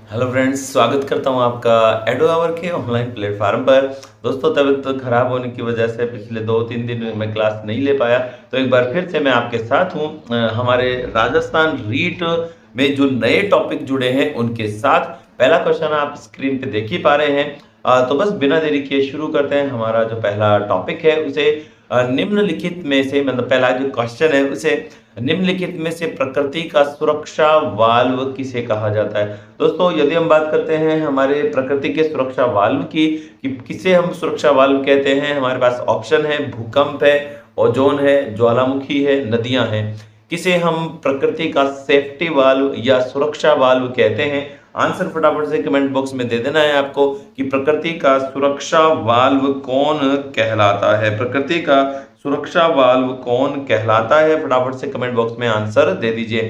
Hello friends, स्वागत करता हूं आपका एडो आवर के ऑनलाइन प्लेटफॉर्म पर। दोस्तों, तबीयत खराब होने की वजह से पिछले 2-3 दिन मैं क्लास नहीं ले पाया, तो एक बार फिर से मैं आपके साथ हूं। हमारे राजस्थान रीट में जो नए टॉपिक जुड़े हैं उनके साथ। पहला क्वेश्चन आप स्क्रीन पे देख ही पा रहे हैं। तो बस बिना देरी किए शुरू करते हैं। हमारा जो पहला टॉपिक है उसे निम्नलिखित में से, मतलब पहला जो क्वेश्चन है उसे निम्नलिखित में से प्रकृति का सुरक्षा वाल्व किसे कहा जाता है। दोस्तों, यदि हम बात करते हैं हमारे प्रकृति के सुरक्षा वाल्व की कि किसे हम सुरक्षा वाल्व कहते हैं, हमारे पास ऑप्शन है भूकंप है, ओजोन है, ज्वालामुखी है, नदियां हैं। किसे हम प्रकृति का सेफ्टी वाल्व या सुरक्षा वाल्व कहते हैं? आंसर फटाफट से कमेंट बॉक्स में दे देना है आपको कि प्रकृति का सुरक्षा वाल्व कौन कहलाता है। प्रकृति का सुरक्षा वाल्व कौन कहलाता है, फटाफट से कमेंट बॉक्स में आंसर दे दीजिए।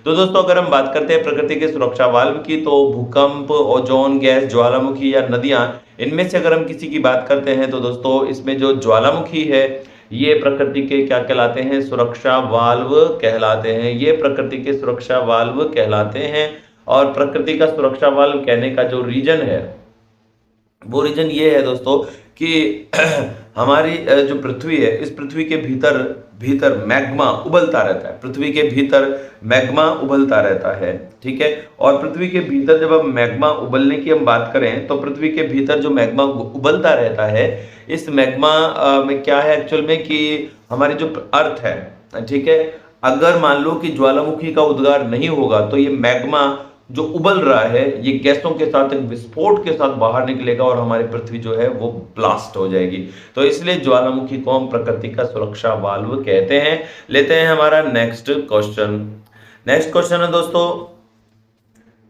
तो दोस्तों, अगर हम बात करते हैं प्रकृति के सुरक्षा वाल्व की, तो भूकंप, ओजोन गैस, ज्वालामुखी या नदियां, इनमें से अगर हम किसी की बात करते हैं तो दोस्तों इसमें जो ज्वालामुखी है ये प्रकृति के क्या कहलाते हैं? सुरक्षा वाल्व कहलाते हैं। ये प्रकृति के सुरक्षा वाल्व कहलाते हैं। और प्रकृति का सुरक्षा वाल्व कहने का जो रीजन है वो रीजन ये है दोस्तों कि हमारी जो पृथ्वी है, इस पृथ्वी के भीतर भीतर मैग्मा उबलता रहता है। पृथ्वी के भीतर मैग्मा उबलता रहता है, ठीक है। और पृथ्वी के भीतर जब हम मैग्मा उबलने की हम बात करें तो पृथ्वी के भीतर जो मैग्मा उबलता रहता है, इस मैग्मा में क्या है एक्चुअल में कि हमारी जो अर्थ है, ठीक है, अगर मान लो कि ज्वालामुखी का उद्गार नहीं होगा तो ये मैग्मा जो उबल रहा है ये गैसों के साथ एक विस्फोट के साथ बाहर निकलेगा और हमारी पृथ्वी जो है वो ब्लास्ट हो जाएगी। तो इसलिए ज्वालामुखी को हम प्रकृति का सुरक्षा वाल्व कहते हैं। लेते हैं हमारा नेक्स्ट क्वेश्चन। नेक्स्ट क्वेश्चन है दोस्तों,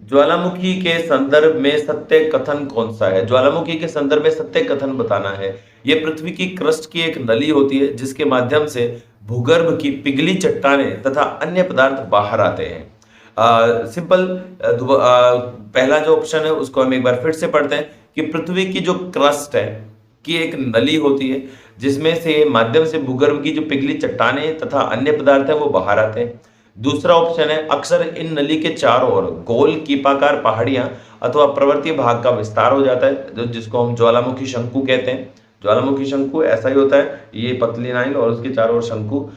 ज्वालामुखी के संदर्भ में सत्य कथन कौन सा है? ज्वालामुखी के संदर्भ में सत्य कथन बताना है। यह पृथ्वी की क्रस्ट की एक नली होती है जिसके माध्यम से भूगर्भ की पिघली चट्टानें तथा अन्य पदार्थ बाहर आते हैं। सिंपल पहला जो ऑप्शन है उसको हम एक बार फिर से पढ़ते हैं कि पृथ्वी की जो क्रस्ट है की एक नली होती है जिसमें से माध्यम से भूगर्भ की जो पिघली चट्टानें तथा अन्य पदार्थ है वो बाहर आते हैं। दूसरा ऑप्शन है अक्सर इन नली के चारों ओर गोल कीपाकार पहाड़ियां अथवा पर्वतीय भाग का विस्तार हो जाता है, जिसको हम ज्वालामुखी शंकु कहते हैं। ज्वालामुखी शंकु ऐसा ही होता है, ये पतली नाइन और उसके चारों ओर शंकु।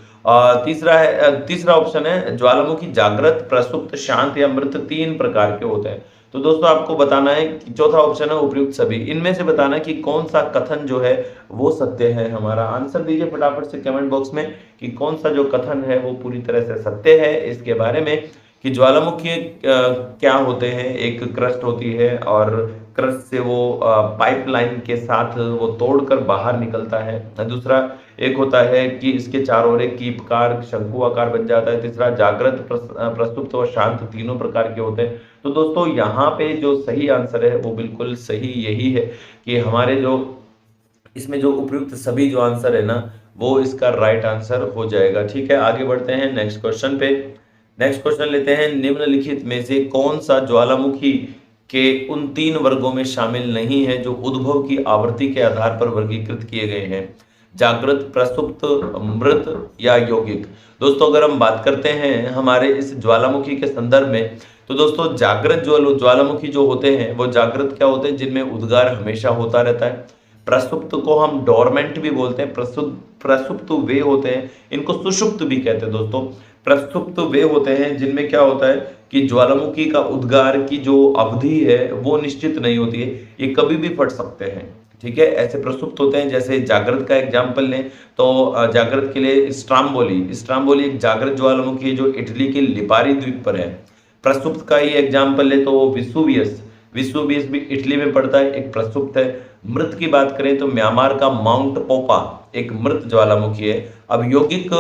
तीसरा ऑप्शन है ज्वालामुखी जागृत, प्रसुप्त, शांत या मृत, 3 प्रकार के होते हैं। तो दोस्तों आपको बताना है कि चौथा ऑप्शन है उपयुक्त सभी। इनमें से बताना है कि कौन सा कथन जो है वो सत्य है। हमारा आंसर दीजिए फटाफट से कमेंट बॉक्स में कि कौन सा जो कथन है वो पूरी तरह से सत्य है इसके बारे में। कि ज्वालामुखी क्या होते हैं, एक क्रस्ट होती है और क्रस्ट से वो पाइपलाइन के साथ वो तोड़कर बाहर निकलता है। दूसरा एक होता है कि इसके चारों ओर कीपकार शंकु आकार बन जाता है। तीसरा जागृत, प्रसुप्त और शांत, तीनों प्रकार के होते हैं। तो दोस्तों यहाँ पे जो सही आंसर है वो बिल्कुल सही यही है कि हमारे जो इसमें जो उपयुक्त सभी जो आंसर है ना वो इसका राइट आंसर हो जाएगा। ठीक है, आगे बढ़ते हैं नेक्स्ट क्वेश्चन पे। नेक्स्ट क्वेश्चन लेते हैं, निम्नलिखित में से कौन सा ज्वालामुखी के उन 3 वर्गों में शामिल नहीं है जो उद्भव की आवृत्ति के आधार पर वर्गीकृत किए गए हैं? जागृत, प्रसुप्त, मृत या यौगिक। दोस्तों अगर हम बात करते हैं हमारे इस ज्वालामुखी के संदर्भ में तो दोस्तों जागृत ज्वालामुखी जो होते हैं वो जागृत क्या होते हैं? जिनमें उद्गार हमेशा होता रहता है। प्रसुप्त को हम डोरमेंट भी बोलते हैं। प्रसुप्त वे होते हैं, इनको सुषुप्त भी कहते हैं दोस्तों। प्रसुप्त वे होते हैं जिनमें क्या होता है कि ज्वालामुखी का उद्गार की जो अवधि है वो निश्चित नहीं होती है, ये कभी भी फट सकते हैं। ठीक है, ऐसे प्रसुप्त होते हैं। जैसे जागृत का एग्जांपल लें तो जागृत के लिए स्ट्राम्बोली एक जागृत ज्वालामुखी है जो इटली के लिपारी द्वीप पर है। प्रसुप्त का ही एग्जांपल ले तो विसुवियस भी इटली में पड़ता है, एक प्रसुप्त है। मृत की बात करें तो म्यांमार का माउंट पोपा एक मृत ज्वालामुखी है। अब यौगिक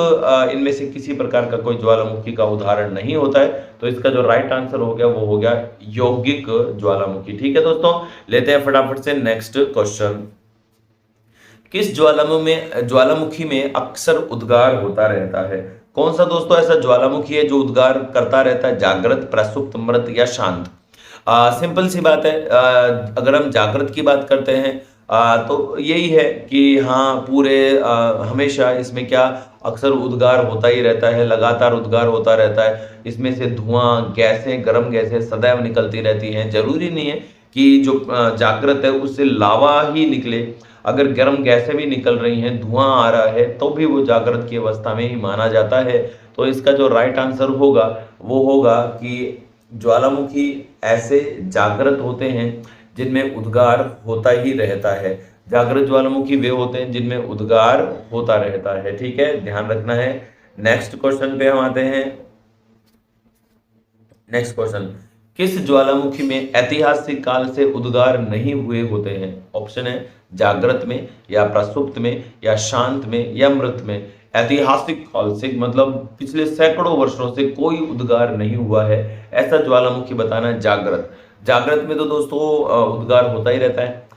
इनमें से किसी प्रकार का कोई ज्वालामुखी का उदाहरण नहीं होता है, तो इसका जो राइट आंसर हो गया वो हो गया यौगिक ज्वालामुखी। ठीक है दोस्तों, लेते हैं फटाफट से नेक्स्ट क्वेश्चन। किस ज्वालामुखी में अक्सर उद्गार होता रहता है? कौन सा दोस्तों ऐसा ज्वालामुखी है जो उद्गार करता रहता है? जागृत, प्रसुप्त, मृत या शांत? सिंपल सी बात है। अगर हम जागृत की बात करते हैं तो यही है कि हाँ पूरे हमेशा इसमें क्या अक्सर उद्गार होता ही रहता है, लगातार उद्गार होता रहता है। इसमें से धुआं, गैसें, गर्म गैसें सदैव निकलती रहती हैं। जरूरी नहीं है कि जो जागृत है उससे लावा ही निकले। अगर गर्म गैसें भी निकल रही हैं, धुआं आ रहा है, तो भी वो जागृत की अवस्था में ही माना जाता है। तो इसका जो राइट आंसर होगा वो होगा कि ज्वालामुखी ऐसे जागृत होते हैं जिनमें उद्गार होता ही रहता है। जागृत ज्वालामुखी वे होते हैं जिनमें उद्गार होता रहता है। ठीक है, ध्यान रखना है। नेक्स्ट क्वेश्चन पे हम आते हैं। नेक्स्ट क्वेश्चन, किस ज्वालामुखी में ऐतिहासिक काल से उद्गार नहीं हुए होते हैं? ऑप्शन है जागृत में, या प्रसुप्त में, या शांत में, या मृत में। ऐतिहासिक काल से मतलब पिछले सैकड़ों वर्षों से कोई उद्गार नहीं हुआ है, ऐसा ज्वालामुखी बताना है जागृत। जागृत में तो दोस्तों उद्गार होता ही रहता है।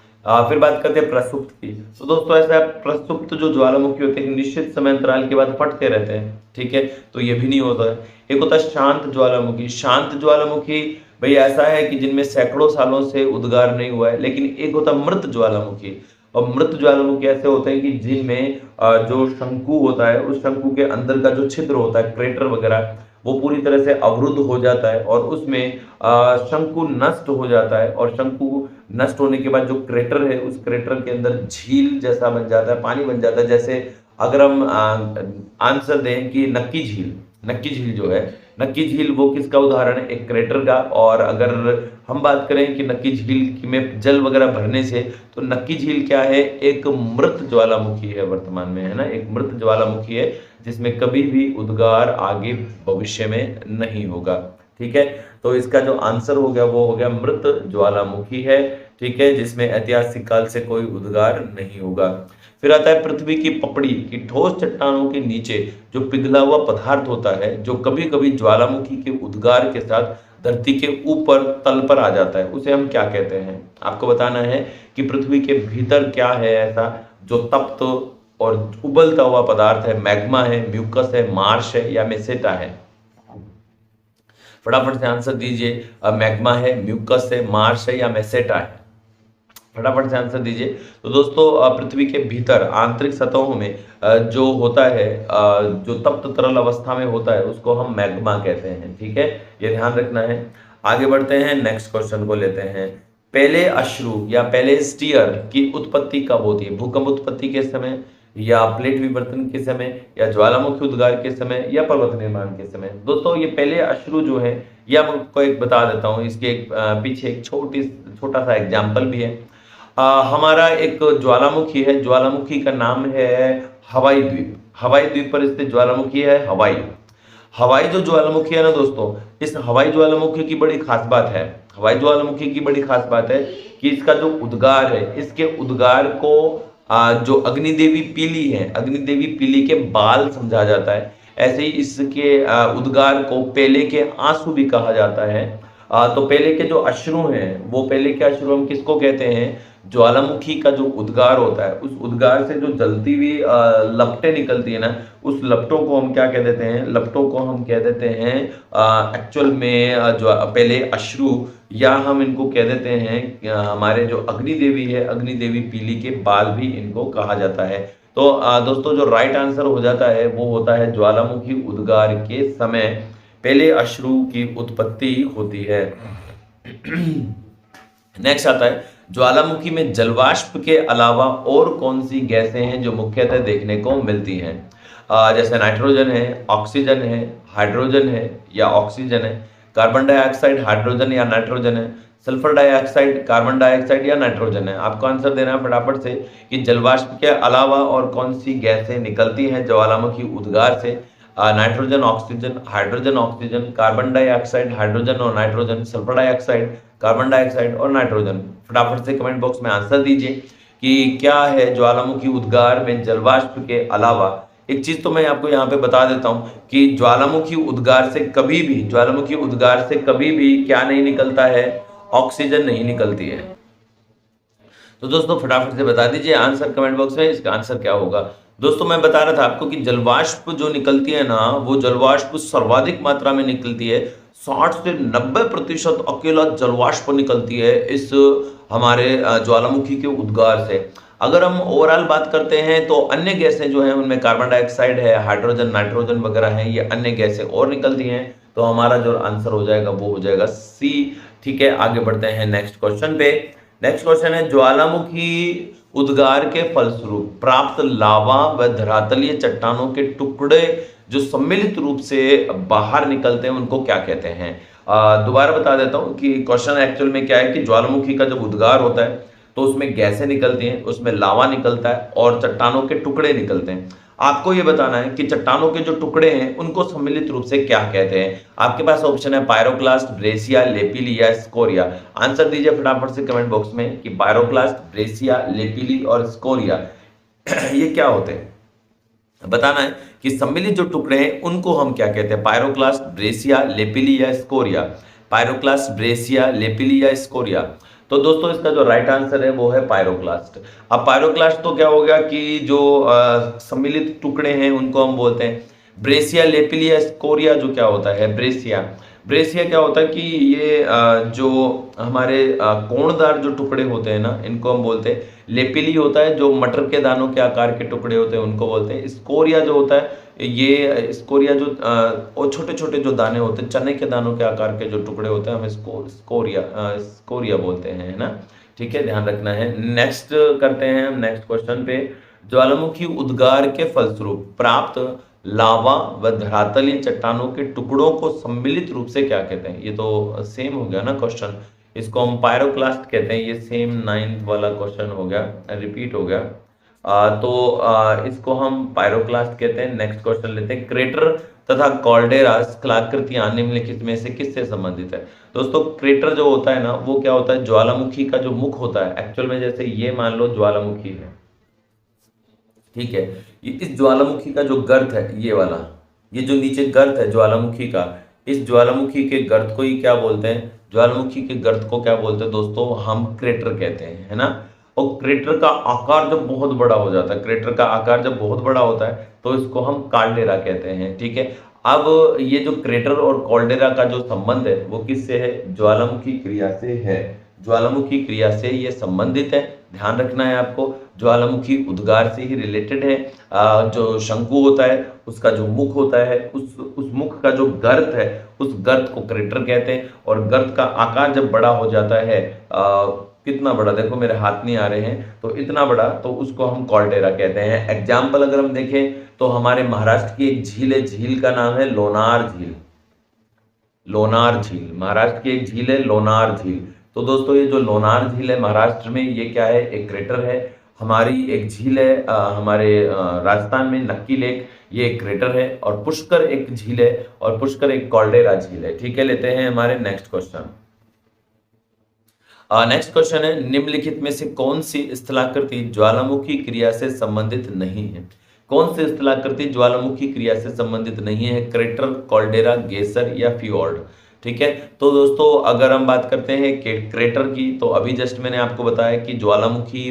फिर बात करते हैं प्रसुप्त की। तो दोस्तों ऐसा है, प्रसुप्त जो ज्वालामुखी होते हैं निश्चित समय अंतराल के बाद फटते रहते हैं। ठीक है, तो ये भी नहीं होता है। एक होता है शांत ज्वालामुखी। शांत ज्वालामुखी भाई ऐसा है कि जिनमें सैकड़ों सालों से उद्गार नहीं हुआ है। लेकिन एक होता है मृत ज्वालामुखी। और मृत ज्वालामुखी ऐसे होते हैं कि जिनमें जो शंकु होता है, उस शंकु के अंदर का जो छिद्र होता है, क्रेटर वगैरह, वो पूरी तरह से अवरुद्ध हो जाता है और उसमें शंकु नष्ट हो जाता है। और शंकु नष्ट होने के बाद जो क्रेटर है, उस क्रेटर के अंदर झील जैसा बन जाता है, पानी बन जाता है। जैसे अगर हम आंसर दें कि नक्की झील, नक्की झील जो है, नक्की झील वो किसका उदाहरण है? एक क्रेटर का। और अगर हम बात करें कि नक्की झील में जल वगैरह भरने से, तो नक्की झील क्या है? एक मृत ज्वालामुखी है वर्तमान में, है ना, एक मृत ज्वालामुखी है जिसमें कभी भी उद्गार आगे भविष्य में नहीं होगा। ठीक है, तो इसका जो आंसर हो गया वो हो गया मृत ज्वालामुखी है। ठीक है, जिसमें ऐतिहासिक काल से कोई उद्गार नहीं होगा। फिर आता है पृथ्वी की पपड़ी की ठोस चट्टानों के नीचे जो पिघला हुआ पदार्थ होता है, जो कभी कभी ज्वालामुखी के उद्गार के साथ धरती के ऊपर तल पर आ जाता है, उसे हम क्या कहते हैं? आपको बताना है कि पृथ्वी के भीतर क्या है ऐसा जो तप्त और उबलता हुआ पदार्थ है। मैग्मा है, म्यूकस है, मार्श है, या मेसेटा है? फटाफट से आंसर दीजिए। मैग्मा है, म्यूकस है, मार्श है, या मेसेटा है? फटाफट से आंसर दीजिए। तो दोस्तों पृथ्वी के भीतर आंतरिक सतहों में जो होता है, जो तप्त तरल अवस्था में होता है, उसको हम मैग्मा कहते हैं। ठीक है, ये ध्यान रखना है। आगे बढ़ते हैं, नेक्स्ट क्वेश्चन को लेते हैं। पहले अश्रु या पहले स्टीयर की उत्पत्ति कब होती है? भूकंप उत्पत्ति के समय, या प्लेट विवर्तन के समय, या ज्वालामुखी उद्गार के समय, या पर्वत निर्माण के समय? दोस्तों ये पहले अश्रु जो है, ये आपको एक बता देता हूँ, इसके पीछे एक छोटा सा एग्जाम्पल भी है। हमारा एक ज्वालामुखी है, ज्वालामुखी का नाम है हवाई द्वीप। हवाई द्वीप पर स्थित ज्वालामुखी है हवाई। हवाई जो ज्वालामुखी है ना दोस्तों, इस हवाई ज्वालामुखी की बड़ी खास बात है, हवाई ज्वालामुखी की बड़ी खास बात है कि इसका जो उद्गार है, इसके उद्गार को जो अग्निदेवी पीली है, अग्निदेवी पीली के बाल समझा जाता है। ऐसे ही इसके उद्गार को पेले के आंसू भी कहा जाता है। तो पेले के जो अश्रु हैं, वो पेले के अश्रु हम किसको कहते हैं? ज्वालामुखी का जो उद्गार होता है, उस उद्गार से जो जलती हुई लपटें निकलती है ना, उस लपटों को हम क्या कह देते हैं? लपटों को हम कह देते हैं एक्चुअल में जो पहले अश्रु, या हम इनको कह देते हैं हमारे जो अग्नि देवी है, अग्नि देवी पीली के बाल भी इनको कहा जाता है। तो दोस्तों जो राइट आंसर हो जाता है वो होता है ज्वालामुखी उद्गार के समय पहले अश्रु की उत्पत्ति होती है। नेक्स्ट आता है, ज्वालामुखी में जलवाष्प के अलावा और कौन सी गैसें हैं जो मुख्यतः देखने को मिलती हैं? जैसे नाइट्रोजन है, ऑक्सीजन है, हाइड्रोजन है, या ऑक्सीजन है, कार्बन डाइऑक्साइड, हाइड्रोजन या नाइट्रोजन है, सल्फर डाइऑक्साइड, कार्बन डाइऑक्साइड या नाइट्रोजन है? आपको आंसर देना है फटाफट से कि जलवाष्प के अलावा और कौन सी गैसें निकलती हैं ज्वालामुखी उद्गार से। Nitrogen, oxygen, hydrogen, oxygen, carbon dioxide, hydrogen और nitrogen, sulphur dioxide, carbon dioxide और नाइट्रोजन। फटाफट से कमेंट बॉक्स में आंसर दीजिए कि क्या है ज्वालामुखी उद्गार में जलवाष्प के अलावा। एक चीज तो मैं आपको यहाँ पे बता देता हूँ कि ज्वालामुखी उद्गार से कभी भी, ज्वालामुखी उद्गार से कभी भी क्या नहीं निकलता है? ऑक्सीजन नहीं निकलती है। तो दोस्तों फटाफट से बता दीजिए आंसर कमेंट बॉक्स में, इसका आंसर क्या होगा? दोस्तों मैं बता रहा था आपको कि जलवाष्प जो निकलती है ना, वो जलवाष्प सर्वाधिक मात्रा में निकलती है 60 से 90% अकेला जलवाष्प निकलती है इस हमारे ज्वालामुखी के उद्गार से। अगर हम ओवरऑल बात करते हैं तो अन्य गैसें जो हैं उनमें कार्बन डाइऑक्साइड है, हाइड्रोजन, नाइट्रोजन वगैरह हैं, ये अन्य गैसें और निकलती हैं। तो हमारा जो आंसर हो जाएगा वो हो जाएगा सी। ठीक है, आगे बढ़ते हैं नेक्स्ट क्वेश्चन पे। नेक्स्ट क्वेश्चन है ज्वालामुखी उद्गार के फलस्वरूप प्राप्त लावा व धरातलीय चट्टानों के टुकड़े जो सम्मिलित रूप से बाहर निकलते हैं उनको क्या कहते हैं। दोबारा बता देता हूं कि क्वेश्चन एक्चुअल में क्या है कि ज्वालामुखी का जब उद्गार होता है तो उसमें गैसें निकलती हैं, उसमें लावा निकलता है और चट्टानों के टुकड़े निकलते हैं। आपको ये बताना है कि चट्टानों के जो टुकड़े हैं उनको सम्मिलित रूप से क्या कहते हैं। आपके पास ऑप्शन है पायरोक्लास्ट, ब्रेसिया, लेपिली या स्कोरिया। आंसर दीजिए फटाफट से कमेंट बॉक्स में कि पायरोक्लास्ट, ब्रेसिया, लेपिली और स्कोरिया ये क्या होते हैं। बताना है कि सम्मिलित जो टुकड़े हैं उनको हम क्या कहते हैं, पायरोक्लास्ट, ब्रेसिया, लेपिली या स्कोरिया। पायरोक्लास्ट, ब्रेसिया, लेपिली या स्कोरिया। तो दोस्तों इसका जो राइट आंसर है वो है पायरोक्लास्ट। अब पायरोक्लास्ट तो क्या हो गया कि जो सम्मिलित टुकड़े हैं उनको हम बोलते हैं ब्रेसिया, लेपिली या स्कोरिया। जो क्या होता है ब्रेसिया, ब्रेसिया क्या होता है कि ये जो हमारे कोणदार जो टुकड़े होते हैं ना इनको हम बोलते हैं। लेपिली होता है जो मटर के दानों के आकार के टुकड़े होते हैं उनको बोलते हैं। स्कोरिया जो होता है ये स्कोरिया जो और छोटे छोटे जो दाने होते हैं चने के दानों के आकार के जो टुकड़े होते हैं हम स्कोरिया बोलते हैं, है ना। ठीक है, ध्यान रखना है। नेक्स्ट करते हैं हम नेक्स्ट क्वेश्चन पे। ज्वालामुखी उद्गार के फलस्वरूप प्राप्त लावा व धरातलीय चट्टानों के टुकड़ों को सम्मिलित रूप से क्या कहते हैं। ये तो सेम हो गया ना क्वेश्चन, इसको हम पायरोक्लास्ट कहते हैं। ये सेम 9th वाला क्वेश्चन हो गया, रिपीट हो गया। इसको हम पायरोक्लास्ट कहते हैं। नेक्स्ट क्वेश्चन लेते हैं। क्रेटर तथा कॉल्डेरा स्थलाकृतियां निम्नलिखित में से किससे संबंधित है। दोस्तों क्रेटर जो होता है ना वो क्या होता है, ज्वालामुखी का जो मुख होता है एक्चुअल में, जैसे ये मान लो ज्वालामुखी है, ठीक है। इस ज्वालामुखी का जो गर्त है ये वाला, ये जो नीचे गर्त है ज्वालामुखी का, इस ज्वालामुखी के गर्त को ही क्या बोलते हैं, ज्वालामुखी के गर्त को क्या बोलते हैं दोस्तों, हम क्रेटर कहते हैं, है ना। और क्रेटर का आकार जब बहुत बड़ा हो जाता है, क्रेटर का आकार जब बहुत बड़ा होता है तो इसको हम काल्डेरा कहते हैं, ठीक है। अब ये जो क्रेटर और कॉल्डेरा का जो संबंध है वो किससे है, ज्वालामुखी क्रिया से है। ज्वालामुखी क्रिया से ये संबंधित है, ध्यान रखना है आपको। ज्वालामुखी उद्गार से ही रिलेटेड है। जो शंकु होता है उसका जो मुख होता है उस मुख का जो गर्त है उस गर्त को क्रेटर कहते हैं। और गर्त का आकार जब बड़ा हो जाता है, कितना बड़ा, देखो मेरे हाथ नहीं आ रहे हैं, तो इतना बड़ा, तो उसको हम कॉल्डेरा कहते हैं। एग्जाम्पल अगर हम देखें तो हमारे महाराष्ट्र की एक झील है, झील का नाम है लोनार झील। लोनार झील महाराष्ट्र की एक झील है, लोनार झील। तो दोस्तों ये जो लोनार झील है महाराष्ट्र में, ये क्या है, एक क्रेटर है। हमारी एक झील है हमारे राजस्थान में, नक्की लेक, ये एक क्रेटर है। और पुष्कर एक झील है और पुष्कर एक कॉल्डेरा झील है, ठीक है। लेते हैं हमारे नेक्स्ट क्वेश्चन। नेक्स्ट क्वेश्चन है, निम्नलिखित में से कौन सी स्थलाकृति ज्वालामुखी क्रिया से संबंधित नहीं है। कौन सी स्थलाकृति ज्वालामुखी क्रिया से संबंधित नहीं है, क्रेटर, कॉल्डेरा, गेसर या फ्योर्ड। ठीक है, तो दोस्तों अगर हम बात करते हैं क्रेटर की, तो अभी जस्ट मैंने आपको बताया कि ज्वालामुखी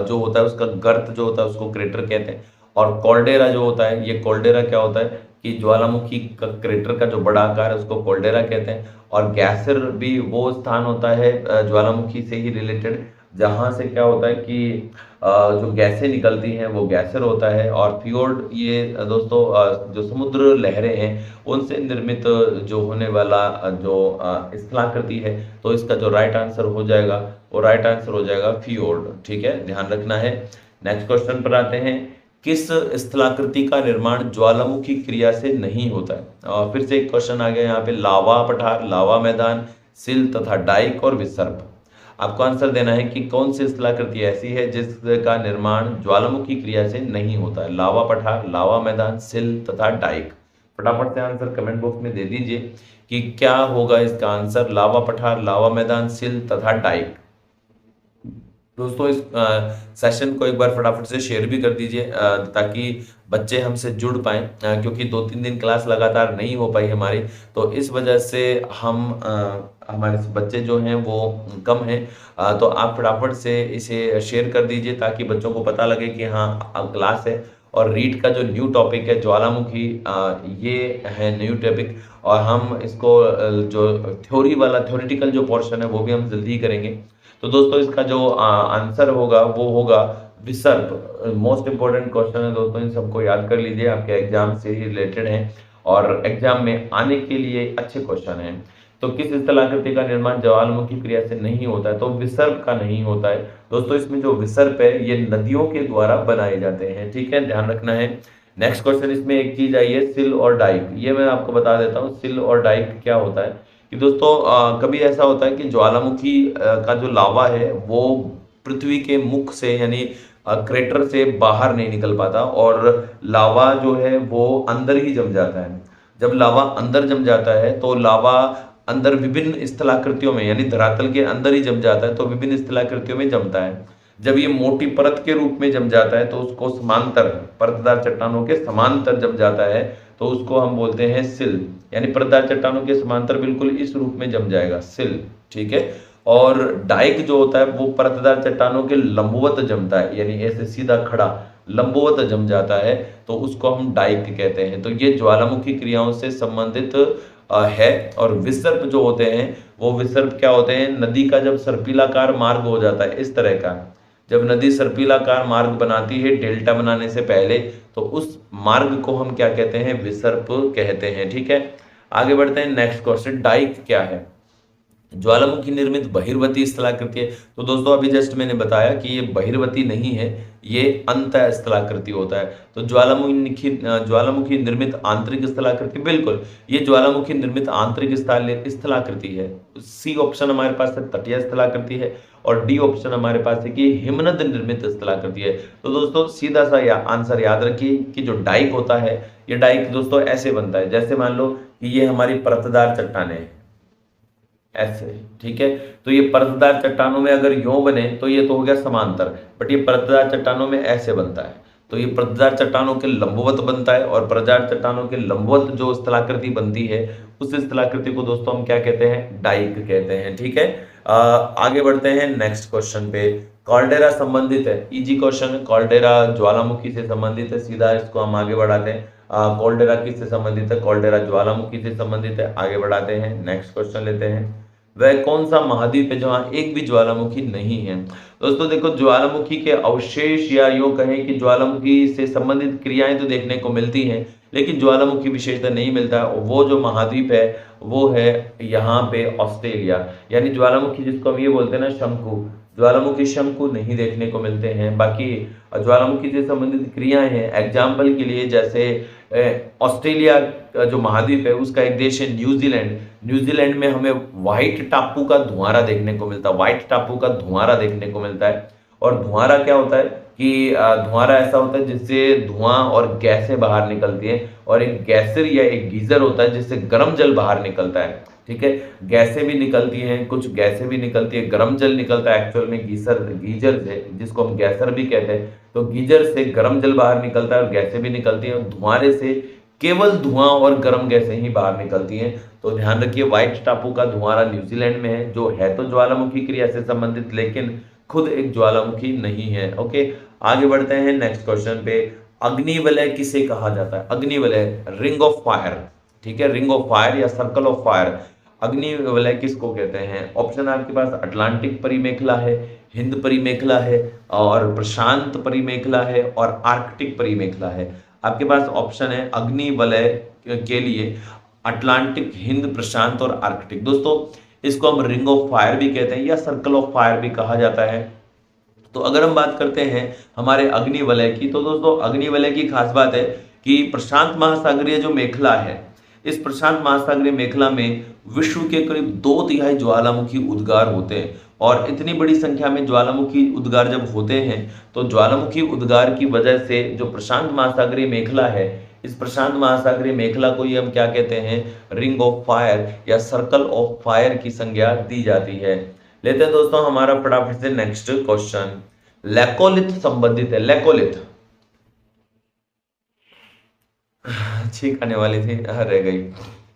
जो होता है उसका गर्त जो होता है उसको क्रेटर कहते हैं। और कॉल्डेरा जो होता है, ये कॉल्डेरा क्या होता है कि ज्वालामुखी का क्रेटर का जो बड़ा आकार है उसको कॉल्डेरा कहते हैं। और गैसर भी वो स्थान होता है ज्वालामुखी से ही रिलेटेड जहां से क्या होता है कि जो गैसें निकलती हैं वो गैसर होता है। और फ्योर्ड ये दोस्तों जो समुद्र लहरें हैं उनसे निर्मित जो होने वाला जो स्थलाकृति है। तो इसका जो राइट आंसर हो जाएगा वो राइट आंसर हो जाएगा फ्योर्ड, ठीक है, ध्यान रखना है। नेक्स्ट क्वेश्चन पर आते हैं, किस स्थलाकृति का निर्माण ज्वालामुखी क्रिया से नहीं होता है। फिर से एक क्वेश्चन आ गया यहाँ पे, लावा पठार, लावा मैदान, सिल तथा डाइक और विसर्प। आपको आंसर देना है कि कौन सी स्थलाकृति ऐसी है जिसका निर्माण ज्वालामुखी क्रिया से नहीं होता है। लावा पठार, लावा मैदान, सिल तथा डाइक। फटाफट से आंसर कमेंट बॉक्स में दे दीजिए कि क्या होगा इसका आंसर, लावा पठार, लावा मैदान, सिल तथा डाइक। दोस्तों इस सेशन को एक बार फटाफट से शेयर भी कर दीजिए ताकि बच्चे हमसे जुड़ पाएँ, क्योंकि 2-3 दिन क्लास लगातार नहीं हो पाई हमारी, तो इस वजह से हम हमारे बच्चे जो हैं वो कम हैं। तो आप फटाफट से इसे शेयर कर दीजिए ताकि बच्चों को पता लगे कि हाँ अब क्लास है। और रीट का जो न्यू टॉपिक है ज्वालामुखी, ये है न्यू टॉपिक। और हम इसको जो थ्योरी वाला थ्योरेटिकल जो पोर्शन है वो भी हम जल्दी ही करेंगे। तो दोस्तों इसका जो आंसर होगा वो होगा विसर्प। मोस्ट इंपोर्टेंट क्वेश्चन है दोस्तों, इन सबको याद कर लीजिए, आपके एग्जाम से ही रिलेटेड है और एग्जाम में आने के लिए अच्छे क्वेश्चन हैं। तो किस स्थलाकृति का निर्माण ज्वालामुखी क्रिया से नहीं होता है? तो विसर्प का नहीं होता है दोस्तों। इसमें जो विसर्प है ये नदियों के द्वारा बनाए जाते हैं, ठीक है, ध्यान रखना है। नेक्स्ट क्वेश्चन, इसमें एक चीज आई है सिल और डाइक, ये मैं आपको बता देता हूँ सिल और डाइक क्या होता है। कि दोस्तों कभी ऐसा होता है कि ज्वालामुखी का जो लावा है वो पृथ्वी के मुख से यानी क्रेटर से बाहर नहीं निकल पाता और लावा जो है वो अंदर ही जम जाता है। जब लावा अंदर जम जाता है तो लावा अंदर विभिन्न स्थलाकृतियों में यानी धरातल के अंदर ही जम जाता है, तो विभिन्न स्थलाकृतियों में जमता है। जब ये मोटी परत के रूप में जम जाता है तो उसको समांतर परतदार चट्टानों के समांतर जम जाता है, तो उसको हम बोलते हैं सिल, यानी परतदार चट्टानों के समांतर बिल्कुल इस रूप में जम जाएगा, सिल, ठीक है। और डाइक जो होता है वो परतदार चट्टानों के लंबवत जमता है, यानी ऐसे सीधा खड़ा लंबवत जम जाता है, तो उसको हम डाइक कहते हैं। तो ये ज्वालामुखी क्रियाओं से संबंधित है। और विसर्प जो होते हैं वो विसर्प क्या होते हैं? नदी का जब सर्पिलाकार मार्ग हो जाता है इस तरह का, जब नदी सर्पिलाकार मार्ग बनाती है डेल्टा बनाने से पहले, तो उस मार्ग को हम क्या कहते हैं? विसर्प कहते हैं, ठीक है। आगे बढ़ते हैं, नेक्स्ट क्वेश्चन, डाइक क्या है? ज्वालामुखी निर्मित बहिर्वती स्थलाकृति है। तो दोस्तों अभी जस्ट मैंने बताया कि ये बहिर्वती नहीं है, ये अंतः स्थलाकृति होता है। तो ज्वालामुखी निर्मित आंतरिक स्थलाकृति, बिल्कुल ये ज्वालामुखी निर्मित आंतरिक स्थलाकृति है। सी ऑप्शन हमारे पास है तटीय स्थलाकृति है और डी ऑप्शन हमारे पास है कि हिमनद निर्मित स्थलाकृति है। तो दोस्तों सीधा सा आंसर याद रखिए कि जो डाइक होता है, ये डाइक दोस्तों ऐसे बनता है, जैसे मान लो कि ये हमारी परतदार चट्टानें हैं ऐसे, ठीक है। तो ये परतदार चट्टानों में अगर यूं बने तो ये तो हो गया समांतर, बट ये परतदार चट्टानों में ऐसे बनता है, तो ये परतदार चट्टानों के लंबवत बनता है। और परतदार चट्टानों के लंबवत जो स्थलाकृति बनती है उस स्थलाकृति को दोस्तों हम क्या कहते हैं? डाइक कहते हैं, ठीक है। आगे बढ़ते हैं नेक्स्ट क्वेश्चन पे। कॉल्डेरा संबंधित है, इजी क्वेश्चन है, कॉल्डेरा ज्वालामुखी से संबंधित है, सीधा इसको हम आगे बढ़ाते हैं। कॉल्डेरा किससे संबंधित है? कॉल्डेरा ज्वालामुखी से संबंधित है। आगे बढ़ाते हैं, नेक्स्ट क्वेश्चन लेते हैं। वह कौन सा महाद्वीप है जहां एक भी ज्वालामुखी नहीं है? दोस्तों देखो, ज्वालामुखी के अवशेष या यूं कहें कि ज्वालामुखी से संबंधित क्रियाएं तो देखने को मिलती हैं, लेकिन ज्वालामुखी विशेषता नहीं मिलता। वो जो महाद्वीप है वो है यहाँ पे ऑस्ट्रेलिया, यानी ज्वालामुखी जिसको हम ये बोलते हैं ना शंकु, ज्वालामुखी शंकु नहीं देखने को मिलते हैं। बाकी ज्वालामुखी से संबंधित क्रियाएं हैं, एग्जाम्पल के लिए जैसे ऑस्ट्रेलिया जो महाद्वीप है उसका एक देश है न्यूजीलैंड। न्यूजीलैंड में हमें व्हाइट टापू का धुआंरा देखने को मिलता है, व्हाइट टापू का धुआंरा देखने को मिलता है। और धुआंरा क्या होता है कि धुआंरा ऐसा होता है जिससे धुआं और गैसें बाहर निकलती हैं, और एक गैसर या एक गीजर होता है जिससे गर्म जल बाहर निकलता है, ठीक है। गैसें भी निकलती हैं, कुछ गैसें भी निकलती है, गर्म जल निकलता है एक्चुअल में गीजर से, जिसको हम गैसर भी कहते हैं। तो गीजर से गर्म जल बाहर निकलता है और गैसें भी निकलती हैं, और धुआंरे से केवल धुआं और गर्म गैसें ही बाहर निकलती हैं। तो ध्यान रखिए, व्हाइट टापू का धुआंरा न्यूजीलैंड में है, जो है तो ज्वालामुखी क्रिया से संबंधित लेकिन खुद एक ज्वालामुखी नहीं है। ओके, आगे बढ़ते हैं नेक्स्ट क्वेश्चन पे। अग्निवलय किसे कहा जाता है? अग्निवलय, रिंग ऑफ फायर, ठीक है, रिंग ऑफ फायर या सर्कल ऑफ फायर, अग्निवलय किसको कहते हैं? ऑप्शन आपके पास अटलांटिक परिमेखला है, हिंद परिमेखला है, और प्रशांत परिमेखला है, और आर्कटिक परिमेखला है। आपके पास ऑप्शन है अग्निवलय के लिए अटलांटिक, हिंद, प्रशांत और आर्कटिक। दोस्तों इसको हम रिंग ऑफ फायर भी कहते हैं या सर्कल ऑफ फायर भी कहा जाता है। तो अगर हम बात करते हैं हमारे अग्निवलय की, तो दोस्तों अग्निवलय की खास बात है कि प्रशांत महासागरीय जो मेखला है, इस प्रशांत महासागरीय मेखला में विश्व के करीब 2/3 ज्वालामुखी उद्गार होते हैं। और इतनी बड़ी संख्या में ज्वालामुखी उद्गार जब होते हैं तो ज्वालामुखी उद्गार की वजह से जो प्रशांत महासागरीय मेखला है, इस प्रशांत महासागरीय मेखला को ही हम क्या कहते हैं? रिंग ऑफ फायर या सर्कल ऑफ फायर की संज्ञा दी जाती है। लेते हैं दोस्तों हमारा फटाफट से नेक्स्ट क्वेश्चन। लैकोलिथ संबंधित है, लैकोलिथ छींक आने वाली थी, रह गई।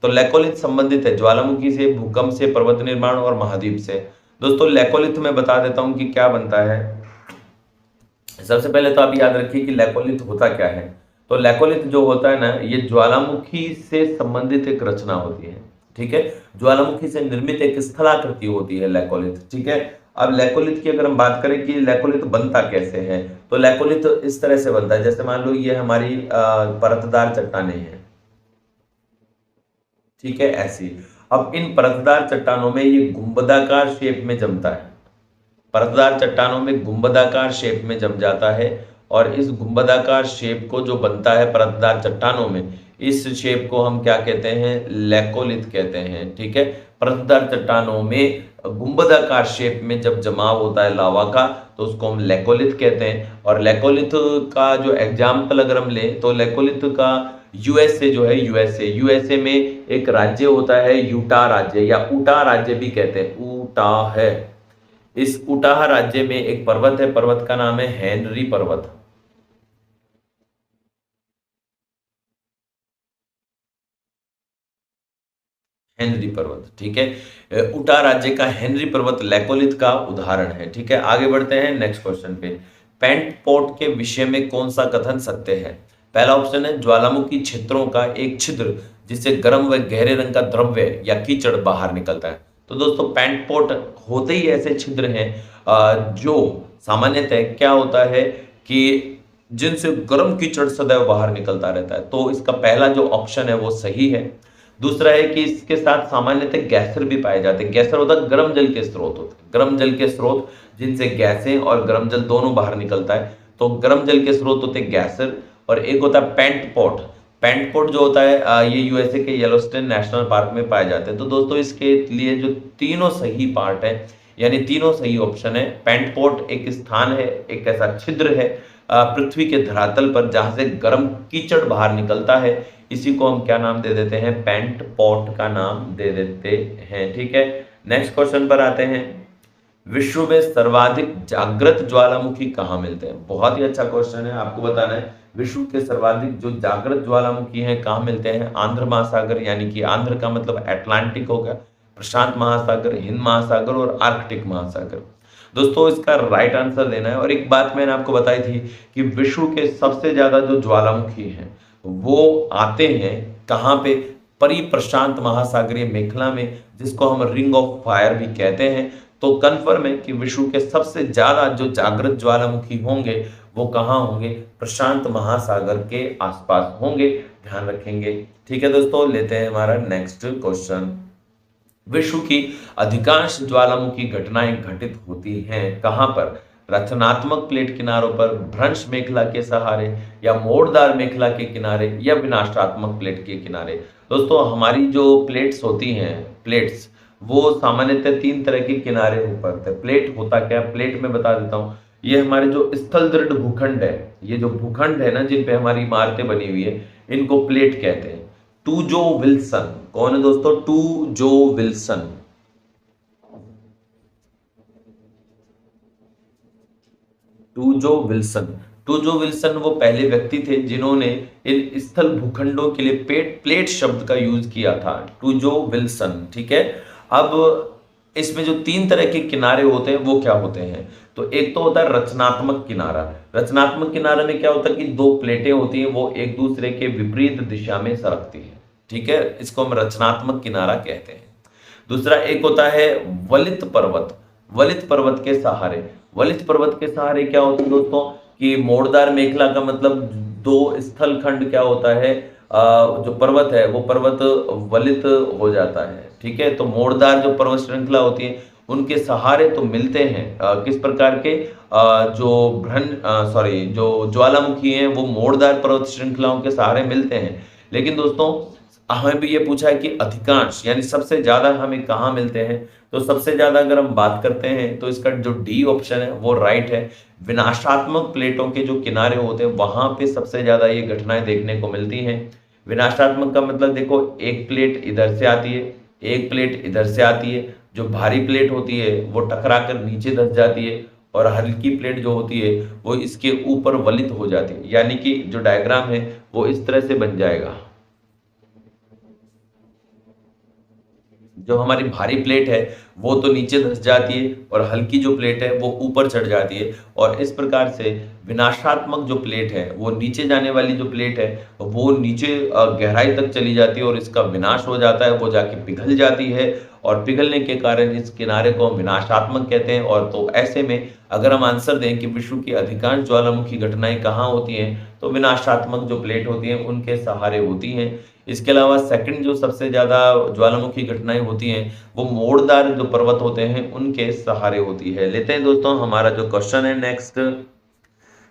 तो लैकोलिथ संबंधित है ज्वालामुखी से, भूकंप से, पर्वत निर्माण और महाद्वीप से। दोस्तों लैकोलिथ में बता देता हूं कि क्या बनता है। सबसे पहले तो आप याद रखिए कि लैकोलिथ होता क्या है। तो लैकोलिथ जो होता है ना, ये ज्वालामुखी से संबंधित एक रचना होती है। ठीक है, ज्वालामुखी से निर्मित एक स्थलाकृति होती है लैकोलिथ। ठीक है, अब लैकोलिथ की अगर हम बात करें कि लैकोलिथ बनता कैसे है, तो लैकोलिथ इस तरह से बनता है, जैसे मान लो ये हमारी परतदार चट्टानें हैं। ठीक है, ऐसी। अब इन परतदार चट्टानों में ये गुंबदाकार शेप में जमता है। परतदार चट्टानों में गुंबदाकार शेप में जम जाता है, और इस गुंबदाकार शेप को जो बनता है परतदार चट्टानों में, इस शेप को हम क्या कहते हैं, लैकोलिथ कहते हैं। ठीक है, परतदार चट्टानों में गुंबदाकार शेप में जब जमाव होता है लावा का, तो उसको हम लैकोलिथ कहते हैं। और लैकोलिथ का जो एग्जाम्पल अगर हम लें, तो लैकोलिथ का यूएसए जो है, यूएसए में एक राज्य होता है यूटा राज्य, या ऊटा राज्य भी कहते हैं, ऊटा है। इस उटाह राज्य में एक पर्वत है, पर्वत का नाम है हेनरी पर्वत। हेनरी पर्वत। ठीक है, उटा राज्य का हेनरी पर्वत लैकोलिथ का उदाहरण है। ठीक है, आगे बढ़ते हैं नेक्स्ट क्वेश्चन पे। पेंट पॉट के विषय में कौन सा कथन सत्य है? पहला ऑप्शन है ज्वालामुखी क्षेत्रों का एक छिद्र जिससे गर्म व गहरे रंग का द्रव्य या कीचड़ बाहर निकलता है। तो दोस्तों पेंट पॉट होते ही ऐसे छिद्र हैं जो सामान्यतः क्या होता है कि जिनसे गर्म कीचड़ सदैव बाहर निकलता रहता है। तो इसका पहला जो ऑप्शन है वो सही है। दूसरा है कि इसके साथ सामान्यतः गैसर भी पाए जाते हैं। गैसर होता है गर्म जल के स्रोत होते हैं, गर्म जल के स्रोत जिनसे गैसें और गर्म जल दोनों बाहर निकलता है। तो गर्म जल के स्रोत होते हैं गैसर। और एक होता है पेंट पॉट। पेंट पॉट जो होता है ये यूएसए के येलोस्टोन नेशनल पार्क में पाए जाते हैं। तो दोस्तों इसके लिए जो तीनों सही पार्ट है, यानी तीनों सही ऑप्शन है। पेंट पॉट एक स्थान है, एक ऐसा छिद्र है पृथ्वी के धरातल पर जहां से गर्म कीचड़ बाहर निकलता है। इसी को हम क्या नाम दे देते हैं, पेंट पॉट का नाम दे देते हैं। ठीक है, नेक्स्ट क्वेश्चन पर आते हैं। विश्व में सर्वाधिक जागृत ज्वालामुखी कहाँ मिलते हैं? बहुत ही अच्छा क्वेश्चन है, आपको बताना है विश्व के सर्वाधिक जो जागृत ज्वालामुखी हैं कहाँ मिलते हैं। आंध्र महासागर, यानी कि आंध्र का मतलब अटलांटिक हो गया, प्रशांत महासागर, हिंद महासागर और आर्कटिक महासागर। दोस्तों इसका राइट आंसर देना है। और एक बात मैंने आपको बताई थी कि विश्व के सबसे ज्यादा जो ज्वालामुखी हैं वो आते हैं कहाँ पे, परिप्रशांत महासागरीय मेखला में, जिसको हम रिंग ऑफ फायर भी कहते हैं। तो कंफर्म है कि विश्व के सबसे ज्यादा जो जागृत ज्वालामुखी होंगे वो कहाँ होंगे, प्रशांत महासागर के आसपास होंगे, ध्यान रखेंगे। ठीक है दोस्तों, लेते हैं हमारा नेक्स्ट क्वेश्चन। विश्व की अधिकांश ज्वालामुखी घटनाएं घटित होती हैं कहां पर? रचनात्मक प्लेट किनारों पर, भ्रंश मेखला के सहारे, या मोड़दार मेखला के किनारे, या विनाशात्मक प्लेट के किनारे। दोस्तों हमारी जो प्लेट्स होती हैं, प्लेट्स वो सामान्यतः तीन तरह के किनारे ऊपर थे। प्लेट होता क्या, प्लेट में बता देता हूं। ये हमारे जो स्थल दृढ़ भूखंड है, ये जो भूखंड है ना जिन पे हमारी इमारतें बनी हुई है, इनको प्लेट कहते हैं। टूजो विल्सन, कौन है दोस्तों? टूजो विल्सन। टूजो विल्सन, टूजो विल्सन वो पहले व्यक्ति थे जिन्होंने इन स्थल भूखंडों के लिए प्लेट शब्द का यूज किया था, टूजो विल्सन। ठीक है, अब इसमें जो तीन तरह के किनारे होते हैं वो क्या होते हैं? तो एक तो होता है रचनात्मक किनारा। रचनात्मक किनारे में क्या होता है कि दो प्लेटें होती हैं, वो एक दूसरे के विपरीत दिशा में सरकती हैं। ठीक है, इसको हम रचनात्मक किनारा कहते हैं। दूसरा एक होता है वलित पर्वत। वलित पर्वत के सहारे, वलित पर्वत के सहारे क्या होता है दोस्तों कि मोड़दार मेखला का मतलब दो स्थल खंड क्या होता है, जो पर्वत है वो पर्वत वलित हो जाता है। ठीक है, तो मोड़दार जो पर्वत श्रृंखला होती है उनके सहारे तो मिलते हैं किस प्रकार के, जो ज्वालामुखी हैं वो मोड़दार पर्वत श्रृंखलाओं के सहारे मिलते हैं। लेकिन दोस्तों हमें भी ये पूछा है कि अधिकांश यानी सबसे ज्यादा हमें कहाँ मिलते हैं। तो सबसे ज्यादा अगर हम बात करते हैं तो इसका जो डी ऑप्शन है वो राइट है। विनाशात्मक प्लेटों के जो किनारे होते हैं वहां पे सबसे ज्यादा ये घटनाएं देखने को मिलती हैं। विनाशात्मक का मतलब देखो, एक प्लेट इधर से आती है, एक प्लेट इधर से आती है। जो भारी प्लेट होती है वो टकरा कर नीचे धंस जाती है, और हल्की प्लेट जो होती है वो इसके ऊपर वलित हो जाती है। यानी कि जो डायग्राम है वो इस तरह से बन जाएगा। जो हमारी भारी प्लेट है वो तो नीचे धंस जाती है और हल्की जो प्लेट है वो ऊपर चढ़ जाती है, और इस प्रकार से विनाशात्मक जो प्लेट है, वो नीचे जाने वाली जो प्लेट है वो नीचे गहराई तक चली जाती है और इसका विनाश हो जाता है, वो जाके पिघल जाती है, और पिघलने के कारण इस किनारे को हम विनाशात्मक कहते हैं। और तो ऐसे में अगर हम आंसर दें कि विश्व की अधिकांश ज्वालामुखी घटनाएं कहाँ होती हैं, तो विनाशात्मक जो प्लेट होती हैं उनके सहारे होती हैं। इसके अलावा सेकंड जो सबसे ज़्यादा ज्वालामुखी घटनाएं होती हैं वो मोड़दार जो पर्वत होते हैं उनके सहारे होती है। लेते हैं दोस्तों हमारा जो क्वेश्चन है नेक्स्ट,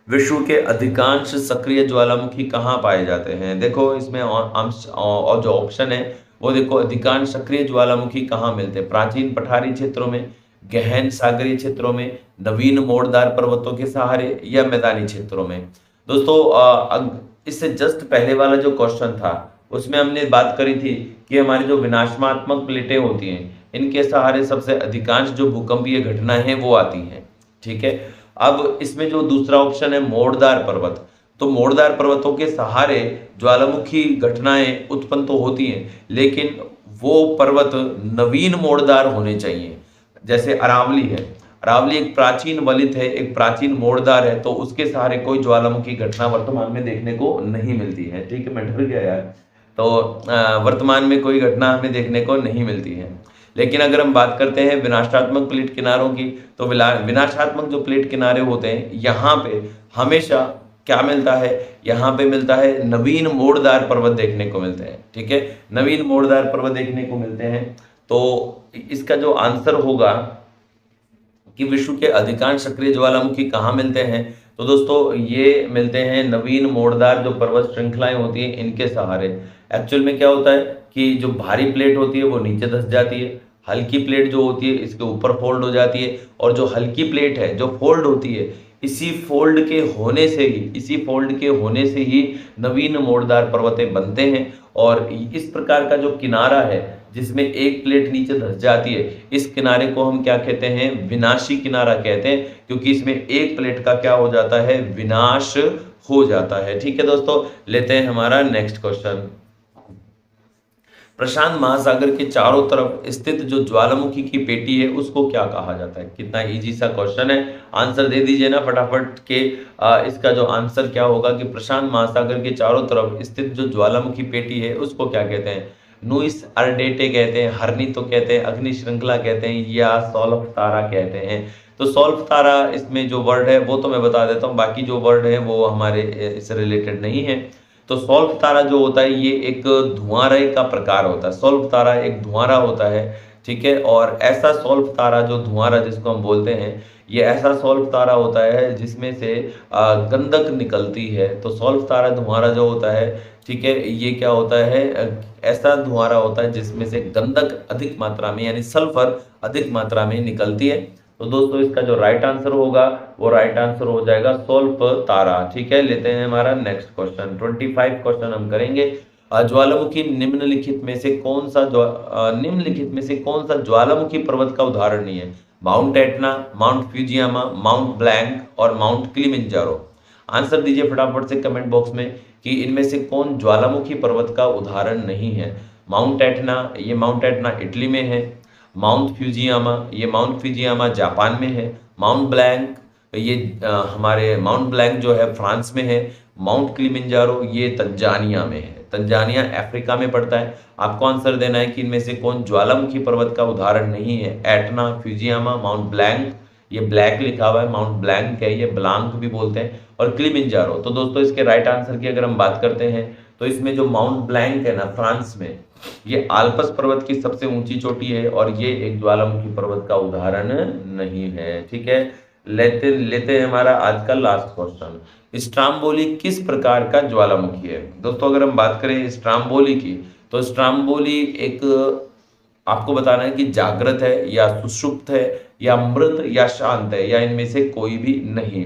विश्व के अधिकांश सक्रिय ज्वालामुखी कहाँ पाए जाते हैं। देखो इसमें और जो ऑप्शन है वो देखो, अधिकांश सक्रिय ज्वालामुखी कहाँ मिलते हैं, प्राचीन पठारी क्षेत्रों में, गहन सागरीय क्षेत्रों में, नवीन मोड़दार पर्वतों के सहारे, या मैदानी क्षेत्रों में। दोस्तों इससे जस्ट पहले वाला जो क्वेश्चन था उसमें हमने बात करी थी कि हमारी जो विनाशनात्मक प्लेटें होती हैं इनके सहारे सबसे अधिकांश जो भूकंपीय घटनाएं हैं वो आती हैं, ठीक है। अब इसमें जो दूसरा ऑप्शन है मोड़दार पर्वत, तो मोड़दार पर्वतों के सहारे ज्वालामुखी घटनाएं उत्पन्न तो होती हैं, लेकिन वो पर्वत नवीन मोड़दार होने चाहिए। जैसे अरावली है, अरावली एक प्राचीन वलित है, एक प्राचीन मोड़दार है, तो उसके सहारे कोई ज्वालामुखी घटना वर्तमान में देखने को नहीं मिलती है, ठीक है। मैं डर गया यार, तो वर्तमान में कोई घटना हमें देखने को नहीं मिलती है। लेकिन अगर हम बात करते हैं विनाशात्मक प्लेट किनारों की, तो विनाशात्मक जो प्लेट किनारे होते हैं यहाँ पे हमेशा क्या मिलता है, यहाँ पे मिलता है नवीन मोड़दार पर्वत देखने को मिलते हैं, ठीक है। नवीन मोड़दार पर्वत देखने को मिलते हैं, तो इसका जो आंसर होगा कि विश्व के अधिकांश सक्रिय ज्वालामुखी कहाँ मिलते हैं, तो दोस्तों ये मिलते हैं नवीन मोड़दार जो पर्वत श्रृंखलाएं होती हैं इनके सहारे। एक्चुअल में क्या होता है कि जो भारी प्लेट होती है वो नीचे धंस जाती है, हल्की प्लेट जो होती है इसके ऊपर फोल्ड हो जाती है, और जो हल्की प्लेट है जो फोल्ड होती है इसी फोल्ड के होने से ही नवीन मोड़दार पर्वतें बनते हैं। और इस प्रकार का जो किनारा है जिसमें एक प्लेट नीचे धंस जाती है, इस किनारे को हम क्या कहते हैं, विनाशी किनारा कहते हैं, क्योंकि इसमें एक प्लेट का क्या हो जाता है, विनाश हो जाता है, ठीक है दोस्तों। लेते हैं हमारा नेक्स्ट क्वेश्चन, प्रशांत महासागर के चारों तरफ स्थित जो ज्वालामुखी की पेटी है उसको क्या कहा जाता है। कितना इजी सा क्वेश्चन है, आंसर दे दीजिए ना फटाफट के। इसका जो आंसर क्या होगा कि प्रशांत महासागर के चारों तरफ स्थित जो ज्वालामुखी पेटी है उसको क्या कहते हैं, नुइस अर्डेटे कहते हैं, हरनी तो कहते हैं, अग्नि श्रृंखला कहते हैं, या सौल्फ तारा कहते हैं। तो सौल्फ तारा इसमें जो वर्ड है वो तो मैं बता देता हूँ, बाकी जो वर्ड है वो हमारे इससे रिलेटेड नहीं है। तो सौल्फ तारा जो होता है ये एक धुआंरे का प्रकार होता है, सौल्फ तारा एक धुआंरा होता है, ठीक है। और ऐसा सौल्फ तारा जो धुआंरा जिसको हम बोलते हैं, ये ऐसा सौल्फ तारा होता है जिसमें से गंधक निकलती है। तो सौल्फ तारा धुआंरा जो होता है, ठीक है, ये क्या होता है, ऐसा धुआंरा होता है जिसमें से गंधक अधिक मात्रा में यानी सल्फर अधिक मात्रा में निकलती है। तो दोस्तों इसका जो राइट आंसर होगा वो राइट आंसर हो जाएगा सौल्फ तारा, ठीक है। लेते हैं हमारा नेक्स्ट क्वेश्चन, 25 क्वेश्चन हम करेंगे। ज्वालामुखी निम्नलिखित में से कौन सा ज्वालामुखी पर्वत का उदाहरण नहीं है, mount Etna, mount Fujiyama, mount blank और माउंट किलिमंजारो। आंसर दीजिए फटाफट से कमेंट बॉक्स में कि इनमें से कौन ज्वालामुखी पर्वत का उदाहरण नहीं है। माउंट एटना, ये माउंट एटना इटली में है। माउंट फ्यूजियामा, ये माउंट फ्यूजियामा जापान में है। माउंट ब्लैंक, ये हमारे माउंट ब्लैंक जो है फ्रांस में है। माउंट किलिमंजारो ये तंजानिया में है, तंजानिया अफ्रीका में पड़ता है। आपको आंसर देना है कि इनमें से कौन ज्वालामुखी पर्वत का उदाहरण नहीं है, एटना, फ्यूजियामा, माउंट ब्लैंक, ये ब्लैक लिखा हुआ है, माउंट ब्लैंक है, ये ब्लांक भी बोलते हैं, और किलिमंजारो। तो दोस्तों इसके राइट आंसर की अगर हम बात करते हैं तो इसमें जो माउंट ब्लैंक है ना फ्रांस में, ये आल्पस पर्वत की सबसे ऊंची चोटी है और ये एक ज्वालामुखी पर्वत का उदाहरण नहीं है, ठीक है। लेते हैं हमारा आज का लास्ट क्वेश्चन, स्ट्राम्बोली किस प्रकार का ज्वालामुखी है। दोस्तों अगर हम बात करें स्ट्राम्बोली की, तो स्ट्राम्बोली एक आपको बताना है कि जागृत है या सुषुप्त है या मृत या शांत है या इनमें से कोई भी नहीं।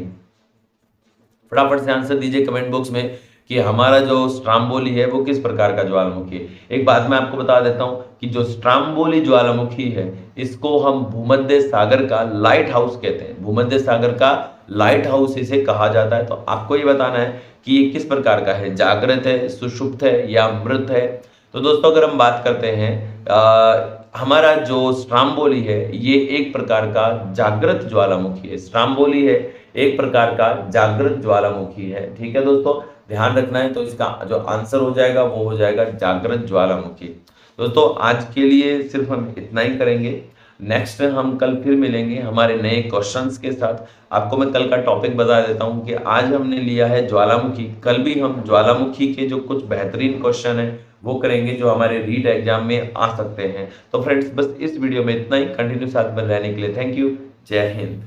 फटाफट से आंसर दीजिए कमेंट बॉक्स में कि हमारा जो स्ट्राम्बोली है वो किस प्रकार का ज्वालामुखी है। एक बात मैं आपको बता देता हूं कि जो स्ट्राम्बोली ज्वालामुखी है इसको हम भूमध्य सागर का लाइट हाउस कहते हैं, भूमध्य सागर का लाइट हाउस इसे कहा जाता है। तो आपको ये बताना है कि ये किस प्रकार का है, जागृत है, सुषुप्त है या मृत है। तो दोस्तों अगर हम बात करते हैं हमारा जो स्ट्राम्बोली है ये एक प्रकार का जागृत ज्वालामुखी है। स्ट्राम्बोली है एक प्रकार का जागृत ज्वालामुखी है। ठीक है दोस्तों, ध्यान रखना है। तो इसका जो आंसर हो जाएगा वो हो जाएगा जागृत ज्वालामुखी। दोस्तों आज के लिए सिर्फ हम इतना ही करेंगे। नेक्स्ट हम कल फिर मिलेंगे हमारे नए क्वेश्चंस के साथ। आपको मैं कल का टॉपिक बता देता हूं कि आज हमने लिया है ज्वालामुखी। कल भी हम ज्वालामुखी के जो कुछ बेहतरीन क्वेश्चन है वो करेंगे जो हमारे रीट एग्जाम में आ सकते हैं। तो फ्रेंड्स बस इस वीडियो में इतना ही। कंटिन्यू साथ में रहने के लिए थैंक यू। जय हिंद।